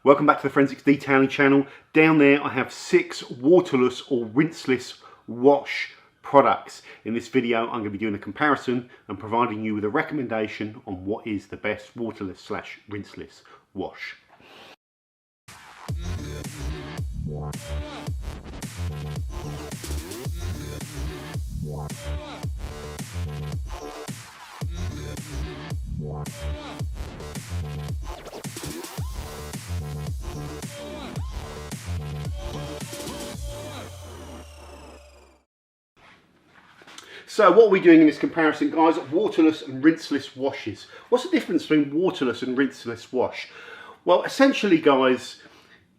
Welcome back to the Forensics Detailing channel. Down there I have 6 waterless or rinseless wash products. In this video I'm going to be doing a comparison and providing you with a recommendation on what is the best waterless / rinseless wash. So what are we doing in this comparison, guys? Waterless and rinseless washes. What's the difference between waterless and rinseless wash? Well, essentially, guys,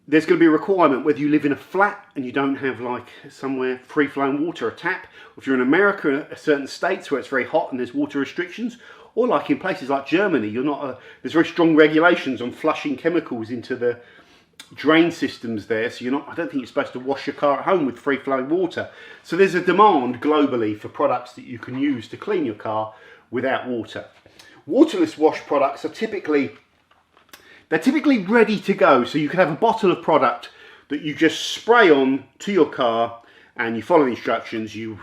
there's going to be a requirement whether you live in a flat and you don't have like somewhere free-flowing water, a tap, or if you're in America, certain states where it's very hot and there's water restrictions, or like in places like Germany, there's very strong regulations on flushing chemicals into the drain systems there, so I don't think you're supposed to wash your car at home with free-flowing water. So there's a demand globally for products that you can use to clean your car without water. Waterless wash products are typically ready to go, so you can have a bottle of product that you just spray on to your car and you follow the instructions. You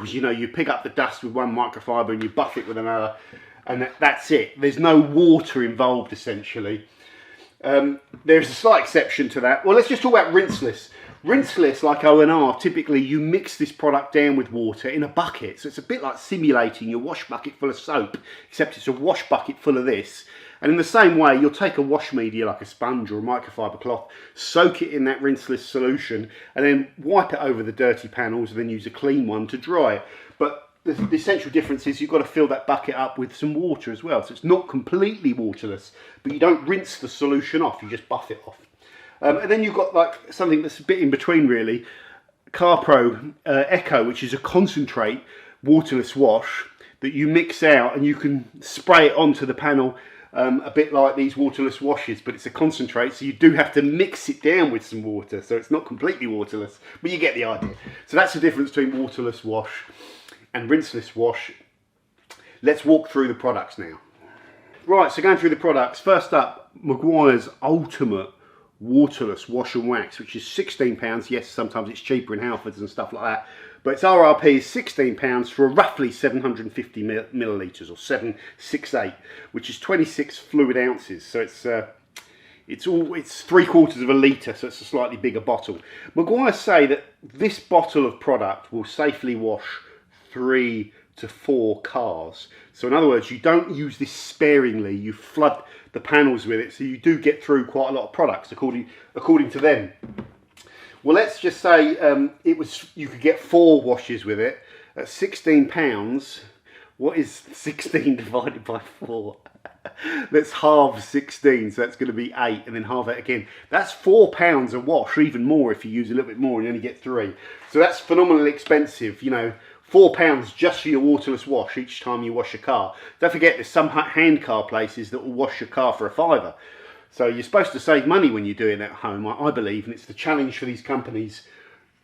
pick up the dust with one microfiber and you buff it with another, and that's it. There's no water involved essentially. There's a slight exception to that. Well, let's just talk about rinseless. Rinseless, like ONR, typically you mix this product down with water in a bucket. So it's a bit like simulating your wash bucket full of soap, except it's a wash bucket full of this. And in the same way, you'll take a wash media like a sponge or a microfiber cloth, soak it in that rinseless solution, and then wipe it over the dirty panels and then use a clean one to dry it. But the essential difference is you've got to fill that bucket up with some water as well. So it's not completely waterless, but you don't rinse the solution off, you just buff it off. And then you've got like something that's a bit in between really, Carpro Ech20, which is a concentrate waterless wash that you mix out and you can spray it onto the panel a bit like these waterless washes, but it's a concentrate, so you do have to mix it down with some water, so it's not completely waterless, but you get the idea. So that's the difference between waterless wash and rinseless wash. Let's walk through the products now. Right, so going through the products, first up, Meguiars Ultimate Waterless Wash and Wax, which is £16. Yes, sometimes it's cheaper in Halfords and stuff like that, but its RRP is £16 for roughly 750 millilitres, or 768, which is 26 fluid ounces. So it's 3/4 of a litre, so it's a slightly bigger bottle. Meguiars say that this bottle of product will safely wash 3 to 4 cars. So in other words, you don't use this sparingly, you flood the panels with it, so you do get through quite a lot of products according to them. Well, let's just say you could get 4 washes with it at £16. What is 16 divided by 4? Let's halve 16, so that's going to be 8, and then halve it again. That's £4 a wash, even more if you use a little bit more and you only get 3. So that's phenomenally expensive, £4 just for your waterless wash each time you wash your car. Don't forget, there's some hand car places that will wash your car for £5. So you're supposed to save money when you're doing it at home, I believe, and it's the challenge for these companies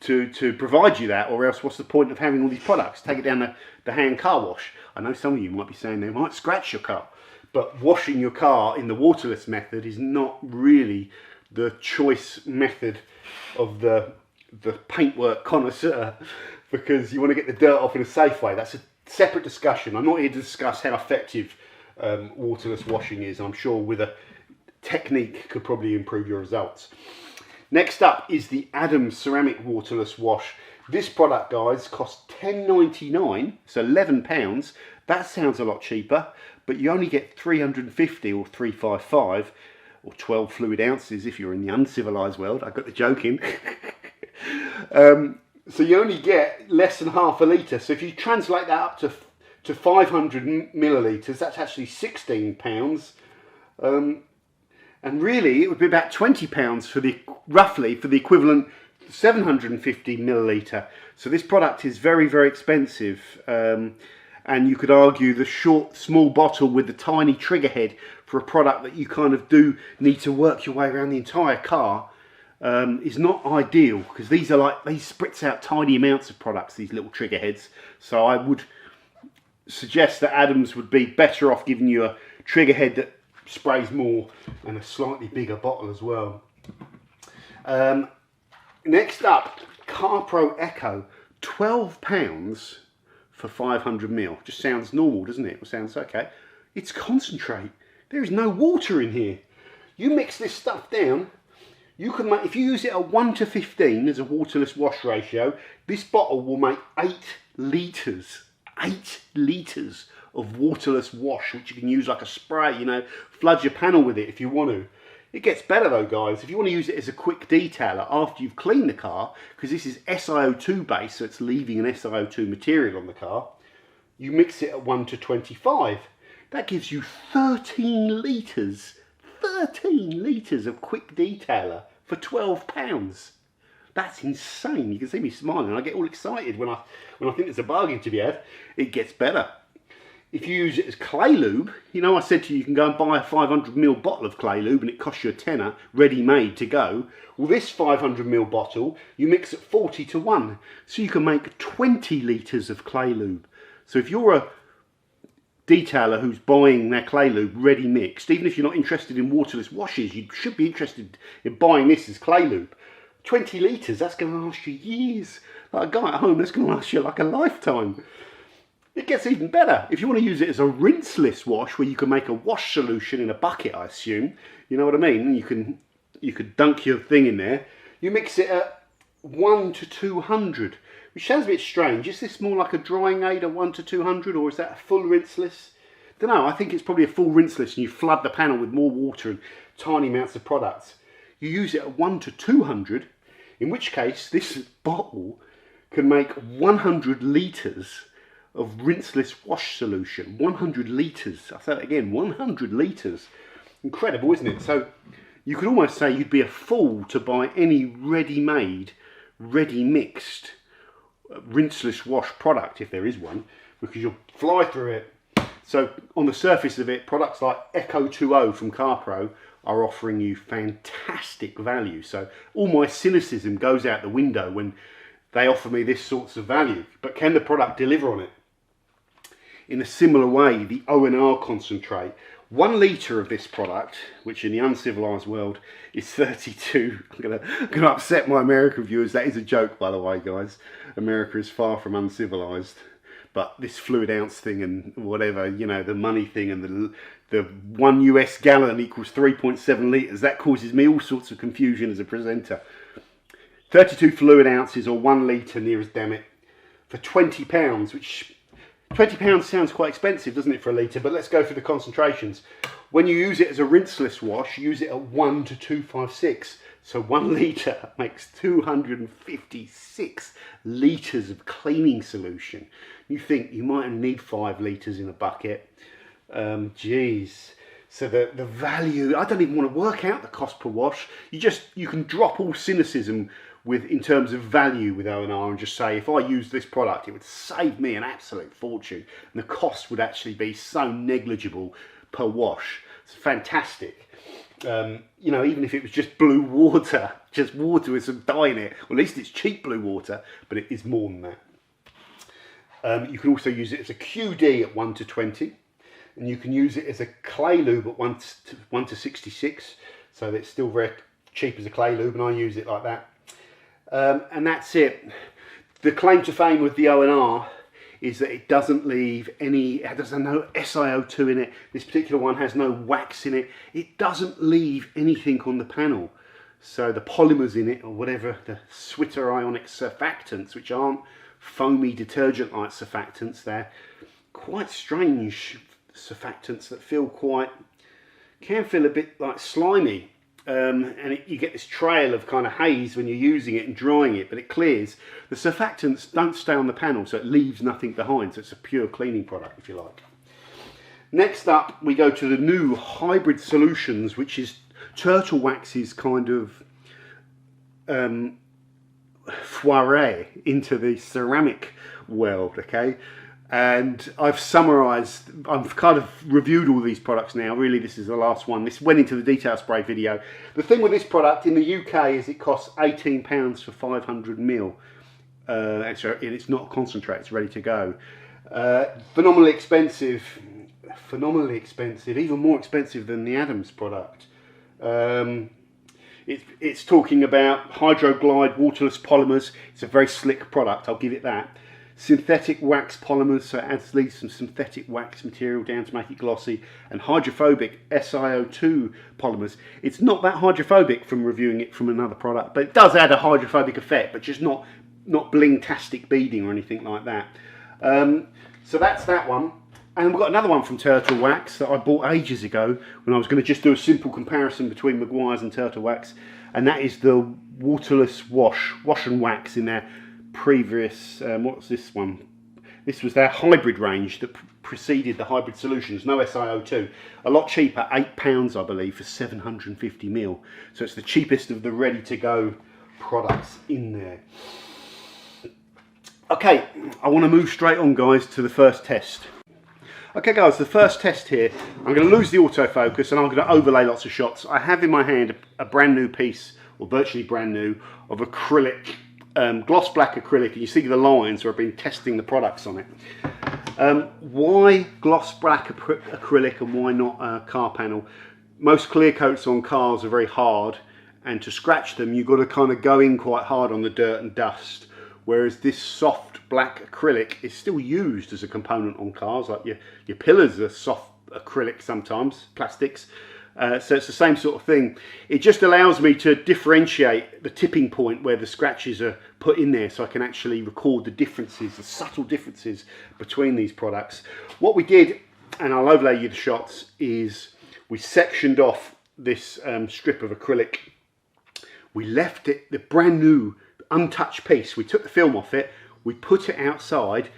to provide you that, or else what's the point of having all these products? Take it down the hand car wash. I know some of you might be saying they might scratch your car, but washing your car in the waterless method is not really the choice method of the paintwork connoisseur, because you want to get the dirt off in a safe way. That's a separate discussion. I'm not here to discuss how effective waterless washing is. I'm sure with a technique could probably improve your results. Next up is the Adams Ceramic Waterless Wash. This product, guys, costs £10.99, so £11. That sounds a lot cheaper, but you only get 350 or 355 or 12 fluid ounces if you're in the uncivilized world. I got the joke in. So you only get less than half a litre. So if you translate that up to 500 millilitres, that's actually £16. And really, it would be about £20 roughly for the equivalent 750 millilitre. So this product is very, very expensive. And you could argue the small bottle with the tiny trigger head for a product that you kind of do need to work your way around the entire car is not ideal, because these spritz out tiny amounts of products, these little trigger heads. So I would suggest that Adams would be better off giving you a trigger head that sprays more and a slightly bigger bottle as well. Next up, Carpro Echo, £12 for 500ml. Just sounds normal, doesn't it? It sounds okay. It's concentrate. There is no water in here. You mix this stuff down, you can make, if you use it at 1 to 15 as a waterless wash ratio, this bottle will make 8 litres. 8 litres of waterless wash, which you can use like a spray, you know, flood your panel with it if you want to. It gets better though, guys. If you want to use it as a quick detailer after you've cleaned the car, because this is SiO2 based, so it's leaving an SiO2 material on the car, you mix it at 1 to 25. That gives you 13 litres. 13 litres of quick detailer for £12. That's insane. You can see me smiling. I get all excited when I think there's a bargain to be had. It gets better. If you use it as clay lube, you know I said to you, you can go and buy a 500ml bottle of clay lube and it costs you a tenner, ready made to go. Well, this 500ml bottle, you mix at 40 to 1. So you can make 20 litres of clay lube. So if you're a detailer who's buying their clay lube ready mixed, even if you're not interested in waterless washes, you should be interested in buying this as clay lube. 20 litres, that's going to last you years. Like a guy at home, that's going to last you like a lifetime. It gets even better. If you want to use it as a rinseless wash, where you can make a wash solution in a bucket, I assume, you know what I mean? You could dunk your thing in there. You mix it at 1 to 200, which sounds a bit strange. Is this more like a drying aid at 1 to 200, or is that a full rinseless? I don't know. I think it's probably a full rinseless, and you flood the panel with more water and tiny amounts of products. You use it at 1 to 200, in which case this bottle can make 100 litres of rinseless wash solution. 100 litres. I'll say that again, 100 litres. Incredible, isn't it? So you could almost say you'd be a fool to buy any ready-made, ready-mixed rinseless wash product, if there is one, because you'll fly through it. So on the surface of it, products like Ech20 from Carpro are offering you fantastic value. So all my cynicism goes out the window when they offer me this sorts of value. But can the product deliver on it? In a similar way, the ONR concentrate, 1 litre of this product, which in the uncivilized world is 32. I'm gonna upset my American viewers. That is a joke, by the way, guys. America is far from uncivilized. But this fluid ounce thing and whatever, you know, the money thing and the 1 US gallon equals 3.7 litres, that causes me all sorts of confusion as a presenter. 32 fluid ounces or 1 litre, near as damn it, for £20, which £20 sounds quite expensive, doesn't it, for a litre? But let's go through the concentrations. When you use it as a rinseless wash, use it at 1 to 256. So 1 litre makes 256 litres of cleaning solution. You think you might need 5 litres in a bucket. Geez. So the value, I don't even want to work out the cost per wash. You can drop all cynicism in terms of value with ONR and just say, if I use this product, it would save me an absolute fortune. And the cost would actually be so negligible per wash. It's fantastic. You know, even if it was just blue water, just water with some dye in it, well, at least it's cheap blue water, but it is more than that. You can also use it as a QD at 1 to 20. And you can use it as a clay lube at 1 to 66. So it's still very cheap as a clay lube, and I use it like that. And that's it. The claim to fame with the ONR is that it doesn't leave any, there's no SiO2 in it. This particular one has no wax in it. It doesn't leave anything on the panel. So the polymers in it, or whatever, the switterionic surfactants, which aren't foamy detergent-like surfactants, they're quite strange surfactants that can feel a bit like slimy. And you get this trail of kind of haze when you're using it and drying it, but it clears. The surfactants don't stay on the panel, so it leaves nothing behind, so it's a pure cleaning product, if you like. Next up, we go to the new hybrid solutions, which is Turtle Wax's kind of foray into the ceramic world, okay? And I've summarised, I've kind of reviewed all these products now. Really, this is the last one. This went into the detail spray video. The thing with this product in the UK is it costs £18 for 500ml. And it's not concentrate, it's ready to go. Phenomenally expensive, even more expensive than the Adams product. It's talking about Hydroglide waterless polymers. It's a very slick product, I'll give it that. Synthetic wax polymers, so it adds some synthetic wax material down to make it glossy, and hydrophobic SiO2 polymers. It's not that hydrophobic from reviewing it from another product, but it does add a hydrophobic effect, but just not bling-tastic beading or anything like that. So that's that one. And we've got another one from Turtle Wax that I bought ages ago when I was going to just do a simple comparison between Meguiars and Turtle Wax, and that is the Waterless wash and wax in their previous, what's this one? This was their hybrid range that preceded the hybrid solutions, no SiO2. A lot cheaper, £8 I believe for 750ml. So it's the cheapest of the ready-to-go products in there. Okay, I want to move straight on, guys, to the first test. Okay guys, the first test here, I'm going to lose the autofocus and I'm going to overlay lots of shots. I have in my hand a brand new piece, or virtually brand new, of acrylic, gloss black acrylic, and you see the lines where I've been testing the products on it. Why gloss black acrylic and why not a car panel? Most clear coats on cars are very hard, and to scratch them you've got to kind of go in quite hard on the dirt and dust. Whereas this soft black acrylic is still used as a component on cars, like your pillars are soft acrylic sometimes, plastics. So it's the same sort of thing. It just allows me to differentiate the tipping point where the scratches are put in there, so I can actually record the differences, the subtle differences between these products. What we did, and I'll overlay you the shots, is we sectioned off this strip of acrylic. We left it, the brand new untouched piece, we took the film off it, we put it outside,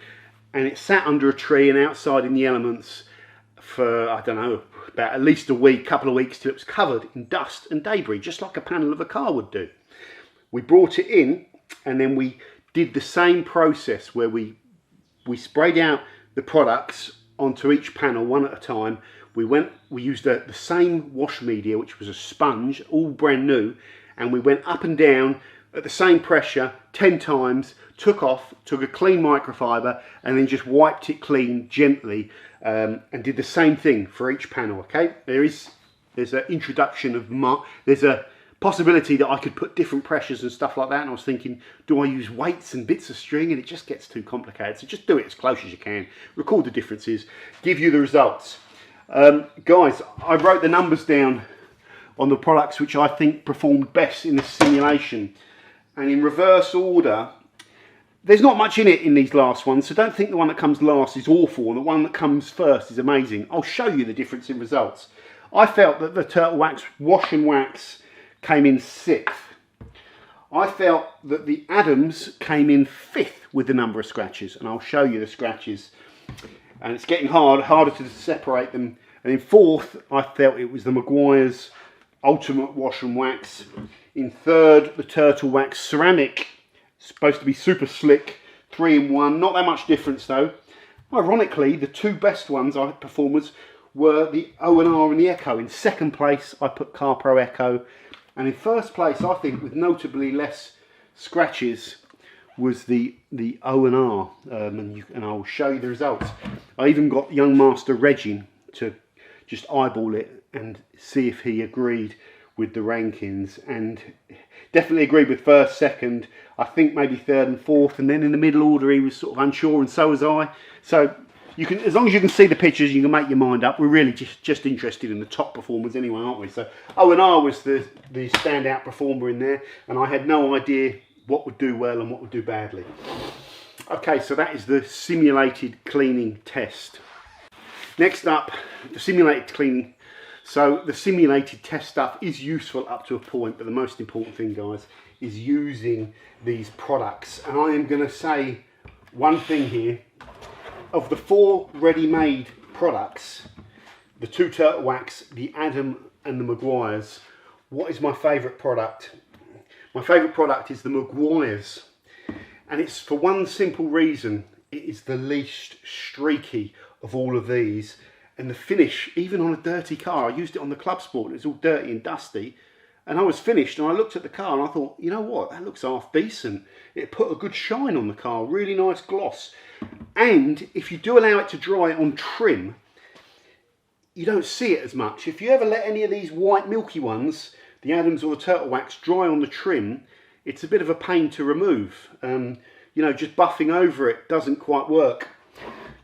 and it sat under a tree and outside in the elements for, I don't know, about at least a week, couple of weeks, till it was covered in dust and debris, just like a panel of a car would do. We brought it in, and then we did the same process where we sprayed out the products onto each panel one at a time. We used the same wash media, which was a sponge, all brand new, and we went up and down at the same pressure 10 times, took a clean microfiber, and then just wiped it clean gently, and did the same thing for each panel. Okay, there's an introduction of there's a possibility that I could put different pressures and stuff like that, and I was thinking, do I use weights and bits of string? And it just gets too complicated, so just do it as close as you can, record the differences, give you the results. Guys, I wrote the numbers down on the products which I think performed best in the simulation, and in reverse order. There's not much in it in these last ones, so don't think the one that comes last is awful and the one that comes first is amazing. I'll show you the difference in results. I felt that the Turtle Wax wash and wax came in 6th. I felt that the Adams came in 5th with the number of scratches, and I'll show you the scratches. And it's getting harder to separate them. And in 4th, I felt it was the Meguiars Ultimate Wash and Wax. In 3rd, the Turtle Wax Ceramic, supposed to be super slick, 3-in-1, not that much difference though. Ironically, the two best ones performers were the ONR and the Echo. In 2nd place, I put Carpro Echo, and in 1st place, I think, with notably less scratches, was the ONR, and I'll show you the results. I even got young Master Reggie to just eyeball it and see if he agreed with the rankings, and definitely agreed with 1st, 2nd, I think maybe 3rd and 4th, and then in the middle order he was sort of unsure, and so was I. So you can, as long as you can see the pictures, you can make your mind up. We're really just interested in the top performers anyway, aren't we? So ONR was the standout performer in there, and I had no idea what would do well and what would do badly. Okay, so that is the simulated cleaning test. Next up, the simulated cleaning. So the simulated test stuff is useful up to a point, but the most important thing, guys, is using these products. And I am going to say one thing here. Of the 4 ready-made products, the 2 Turtle Wax, the Adam and the Meguiars, what is my favourite product? My favourite product is the Meguiars, and it's for one simple reason. It is the least streaky of all of these, and the finish, even on a dirty car, I used it on the Club Sport, and it was all dirty and dusty, and I was finished, and I looked at the car and I thought, you know what, that looks half decent. It put a good shine on the car, really nice gloss. And if you do allow it to dry on trim, you don't see it as much. If you ever let any of these white milky ones the Adams or the Turtle Wax dry on the trim, it's a bit of a pain to remove. You know, just buffing over it doesn't quite work.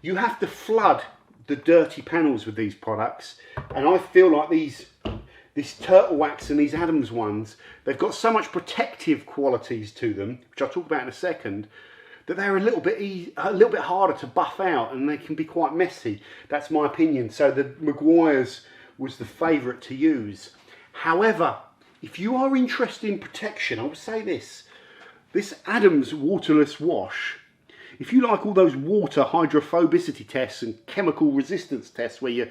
You have to flood the dirty panels with these products, and I feel like this Turtle Wax and these Adams ones, they've got so much protective qualities to them, which I'll talk about in a second, that they're a little bit harder to buff out, and they can be quite messy. That's my opinion. So the Meguiars was the favourite to use. However, if you are interested in protection, I would say this Adams waterless wash, if you like all those water hydrophobicity tests and chemical resistance tests where you're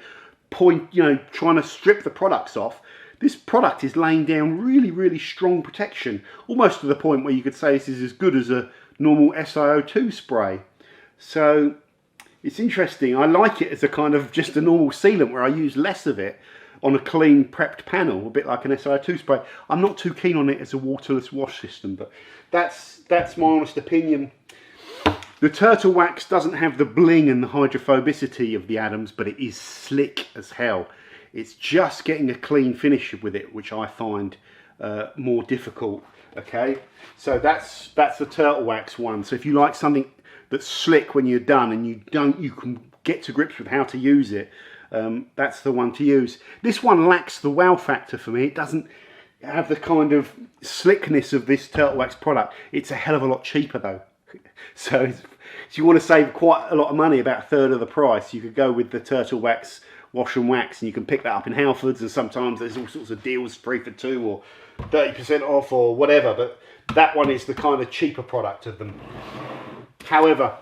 trying to strip the products off, this product is laying down really, really strong protection, almost to the point where you could say this is as good as a normal SiO2 spray. So it's interesting. I like it as a kind of just a normal sealant where I use less of it on a clean prepped panel, a bit like an SiO2 spray. I'm not too keen on it as a waterless wash system, but that's my honest opinion. The Turtle Wax doesn't have the bling and the hydrophobicity of the Adams, but it is slick as hell. It's just getting a clean finish with it, which I find more difficult. Okay, so that's the Turtle Wax one. So if you like something that's slick when you're done and you can get to grips with how to use it, that's the one to use. This one lacks the wow factor for me. It doesn't have the kind of slickness of this Turtle Wax product. It's a hell of a lot cheaper though. So if you want to save quite a lot of money, about a third of the price, you could go with the Turtle Wax Wash and Wax, and you can pick that up in Halfords, and sometimes there's all sorts of deals, 3 for 2 or 30% off or whatever, but that one is the kind of cheaper product of them. However,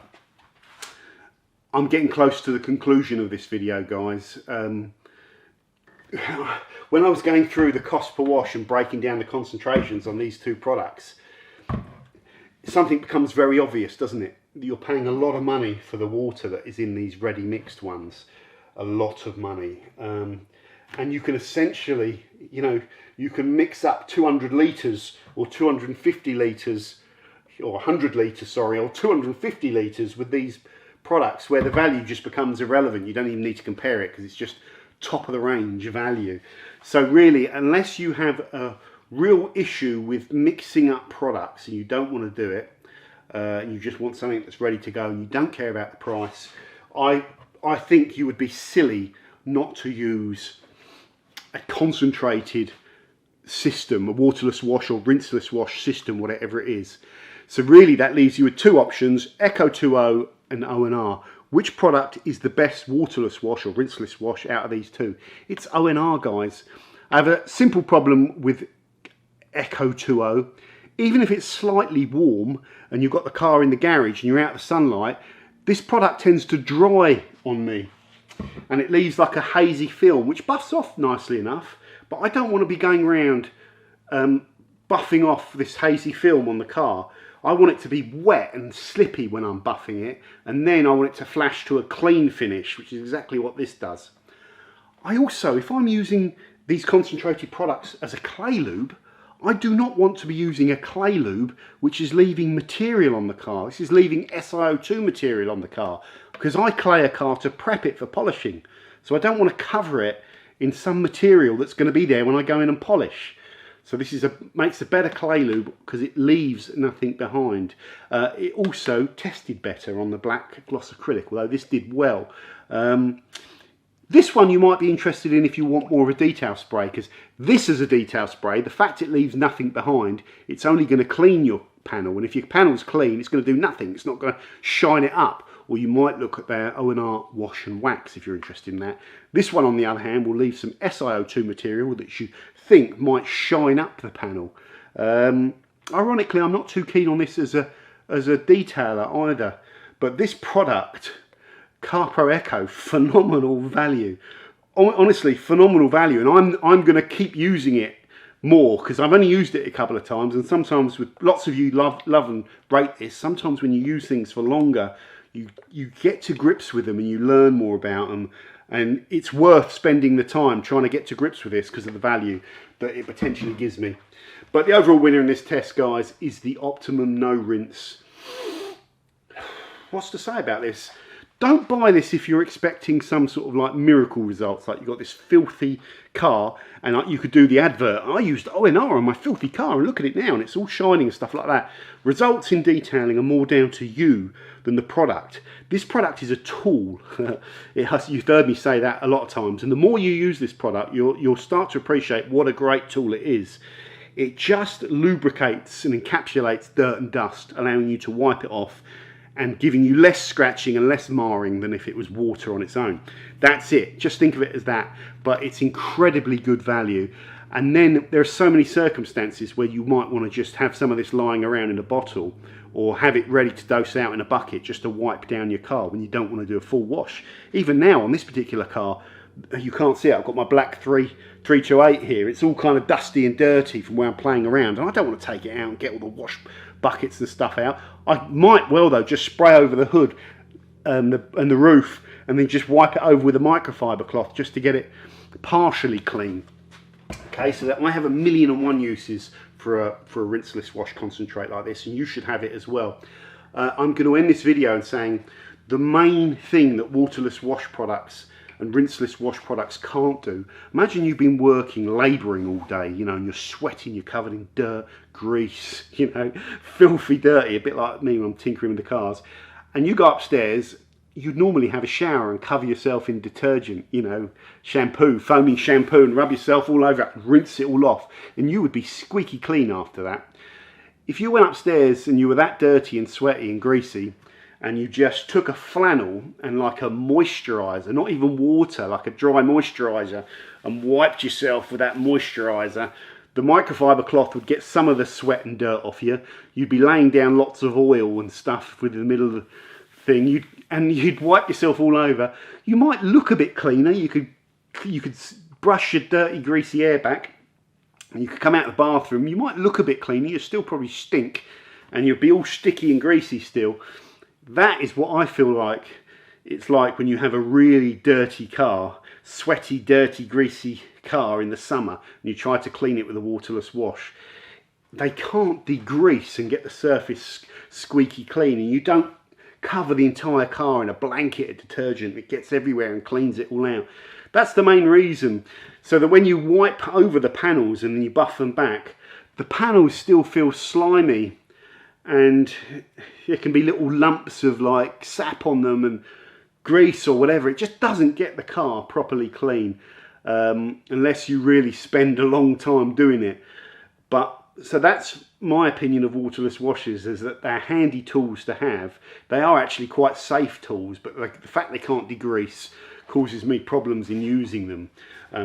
I'm getting close to the conclusion of this video, guys. When I was going through the cost per wash and breaking down the concentrations on these two products, something becomes very obvious, doesn't it? You're paying a lot of money for the water that is in these ready mixed ones. A lot of money. And you can essentially, you can mix up 200 litres or 250 litres, or 100 litres, sorry, or 250 litres with these products where the value just becomes irrelevant. You don't even need to compare it because it's just top of the range value. So really, unless you have a real issue with mixing up products and you don't want to do it, and you just want something that's ready to go and you don't care about the price, I think you would be silly not to use a concentrated system, a waterless wash or rinseless wash system, whatever it is. So really that leaves you with two options, Ech20 and ONR. Which product is the best waterless wash or rinseless wash out of these two? It's ONR, guys. I have a simple problem with Ech20. Even if it's slightly warm and you've got the car in the garage and you're out of the sunlight, this product tends to dry on me and it leaves like a hazy film, which buffs off nicely enough, but I don't want to be going around buffing off this hazy film on the car. I want it to be wet and slippy when I'm buffing it, and then I want it to flash to a clean finish, which is exactly what this does. I also, if I'm using these concentrated products as a clay lube, I do not want to be using a clay lube which is leaving material on the car. This is leaving SiO2 material on the car because I clay a car to prep it for polishing. So I don't want to cover it in some material that's going to be there when I go in and polish. So this is makes a better clay lube because it leaves nothing behind. It also tested better on the black gloss acrylic, although this did well. This one you might be interested in if you want more of a detail spray, because this is a detail spray. The fact it leaves nothing behind, it's only going to clean your panel, and if your panel's clean, it's going to do nothing. It's not going to shine it up. Or you might look at their ONR Wash and Wax if you're interested in that. This one, on the other hand, will leave some SiO2 material that you think might shine up the panel. Ironically, I'm not too keen on this as a detailer either, but this product, Carpro Ech20, phenomenal value. Honestly, phenomenal value, and I'm going to keep using it more because I've only used it a couple of times, and sometimes with lots of you love and rate this. Sometimes when you use things for longer, you get to grips with them and you learn more about them, and it's worth spending the time trying to get to grips with this because of the value that it potentially gives me. But the overall winner in this test, guys, is the Optimum No Rinse. What's to say about this? Don't buy this if you're expecting some sort of like miracle results, like you've got this filthy car and you could do the advert, I used ONR on my filthy car and look at it now and it's all shining and stuff like that. Results in detailing are more down to you than the product. This product is a tool. You've heard me say that a lot of times, and the more you use this product, you'll start to appreciate what a great tool it is. It just lubricates and encapsulates dirt and dust, allowing you to wipe it off and giving you less scratching and less marring than if it was water on its own. That's it. Just think of it as that. But it's incredibly good value. And then there are so many circumstances where you might want to just have some of this lying around in a bottle, or have it ready to dose out in a bucket just to wipe down your car when you don't want to do a full wash. Even now on this particular car, you can't see it, I've got my black 328 here. It's all kind of dusty and dirty from where I'm playing around, and I don't want to take it out and get all the wash buckets and stuff out. I might well though just spray over the hood and the roof and then just wipe it over with a microfiber cloth just to get it partially clean. Okay, so that I have 1,000,001 uses for a rinseless wash concentrate like this, and you should have it as well. I'm going to end this video and saying the main thing that waterless wash products and rinseless wash products can't do. Imagine you've been working, labouring all day, you know, and you're sweating, you're covered in dirt, grease, you know, filthy dirty, a bit like me when I'm tinkering with the cars, and you go upstairs. You'd normally have a shower and cover yourself in detergent, you know, shampoo, foaming shampoo, and rub yourself all over it and rinse it all off, and you would be squeaky clean after that. If you went upstairs and you were that dirty and sweaty and greasy, and you just took a flannel and like a moisturiser, not even water, like a dry moisturiser, and wiped yourself with that moisturiser, the microfiber cloth would get some of the sweat and dirt off you. You'd be laying down lots of oil and stuff within the middle of the thing. You'd wipe yourself all over. You might look a bit cleaner. You could brush your dirty, greasy hair back, and you could come out of the bathroom. You might look a bit cleaner. You still probably stink, and you'll be all sticky and greasy still. That is what I feel like it's like when you have a really dirty car, sweaty, dirty, greasy car in the summer, and you try to clean it with a waterless wash. They can't degrease and get the surface squeaky clean, and you don't cover the entire car in a blanket of detergent. It gets everywhere and cleans it all out. That's the main reason. So that when you wipe over the panels and then you buff them back, the panels still feel slimy, and there can be little lumps of like sap on them and grease or whatever. It just doesn't get the car properly clean unless you really spend a long time doing it. But so that's my opinion of waterless washers, is that they're handy tools to have. They are actually quite safe tools, but the fact they can't degrease causes me problems in using them.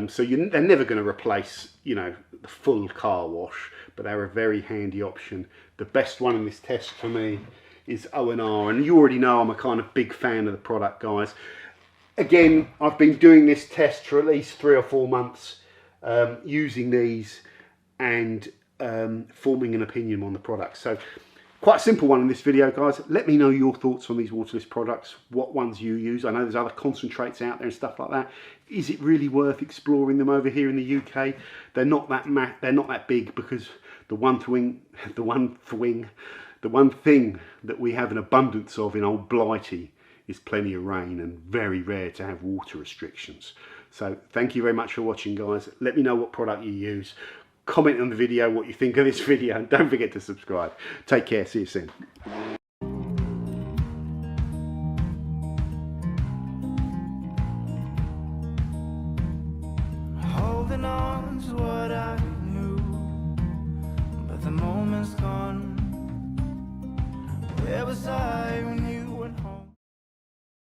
So they're never going to replace, you know, the full car wash, but they're a very handy option. The best one in this test for me is ONR, and you already know I'm a kind of big fan of the product, guys. Again, I've been doing this test for at least 3 or 4 months, using these and forming an opinion on the product. So quite a simple one in this video, guys. Let me know your thoughts on these waterless products, what ones you use. I know there's other concentrates out there and stuff like that. Is it really worth exploring them over here in the UK? They're not that big, because the one thing that we have an abundance of in old Blighty is plenty of rain, and very rare to have water restrictions. So thank you very much for watching, guys. Let me know what product you use. Comment on the video what you think of this video, and don't forget to subscribe. Take care, see you soon. Holding on to what I knew, but the moment's gone. Where was I when